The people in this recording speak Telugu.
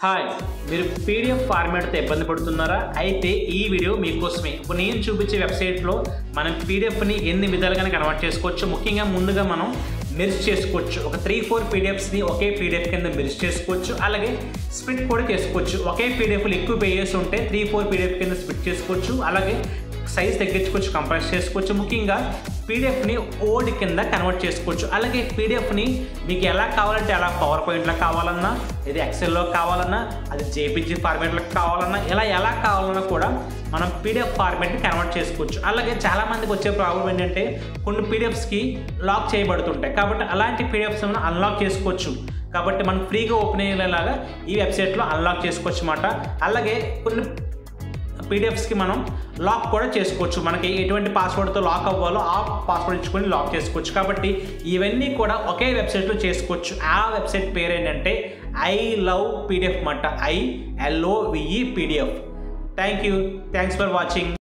హాయ్, మీరు పీడిఎఫ్ ఫార్మాట్తో ఇబ్బంది పడుతున్నారా? అయితే ఈ వీడియో మీకోసమే. ఇప్పుడు నేను చూపించే వెబ్సైట్లో మనం పీడిఎఫ్ని ఎన్ని విధాలుగా కన్వర్ట్ చేసుకోవచ్చు. ముఖ్యంగా ముందుగా మనం మెర్జ్ చేసుకోవచ్చు. ఒక 3-4 పీడిఎఫ్స్ని ఒకే పీడిఎఫ్ కింద మెర్జ్ చేసుకోవచ్చు. అలాగే స్ప్లిట్ కూడా చేసుకోవచ్చు. ఒకే పీడిఎఫ్లు ఎక్కువ పేజెస్ ఉంటే 3-4 పీడిఎఫ్ కింద స్ప్లిట్ చేసుకోవచ్చు. అలాగే సైజ్ తగ్గించుకోవచ్చు, కంప్రెస్ చేసుకోవచ్చు. ముఖ్యంగా పీడిఎఫ్ని ఓల్డ్ కింద కన్వర్ట్ చేసుకోవచ్చు. అలాగే పీడిఎఫ్ని మీకు ఎలా కావాలంటే అలా పవర్ పాయింట్లో కావాలన్నా, ఇది ఎక్సెల్లో కావాలన్నా, అది జేపీజీ ఫార్మాట్లో కావాలన్నా, ఎలా కావాలన్నా కూడా మనం పీడిఎఫ్ ఫార్మాట్ని కన్వర్ట్ చేసుకోవచ్చు. అలాగే చాలామందికి వచ్చే ప్రాబ్లం ఏంటంటే కొన్ని పీడిఎఫ్స్కి లాక్ చేయబడుతుంటాయి. కాబట్టి అలాంటి పీడిఎఫ్స్ మనం అన్లాక్ చేసుకోవచ్చు. కాబట్టి మనం ఫ్రీగా ఓపెన్ అయ్యేలాగా ఈ వెబ్సైట్లో అన్లాక్ చేసుకోవచ్చు అన్నమాట. అలాగే కొన్ని పీడిఎఫ్స్కి మనం లాక్ కూడా చేసుకోవచ్చు. మనకి ఎటువంటి పాస్వర్డ్తో లాక్ అవ్వాలో ఆ పాస్వర్డ్ ఇచ్చుకొని లాక్ చేసుకోవచ్చు. కాబట్టి ఇవన్నీ కూడా ఒకే వెబ్సైట్లో చేసుకోవచ్చు. ఆ వెబ్సైట్ పేరు ఏంటంటే ఐ లవ్ పీడిఎఫ్ అన్నమాట. ILOVE PDF. Thanks for watching.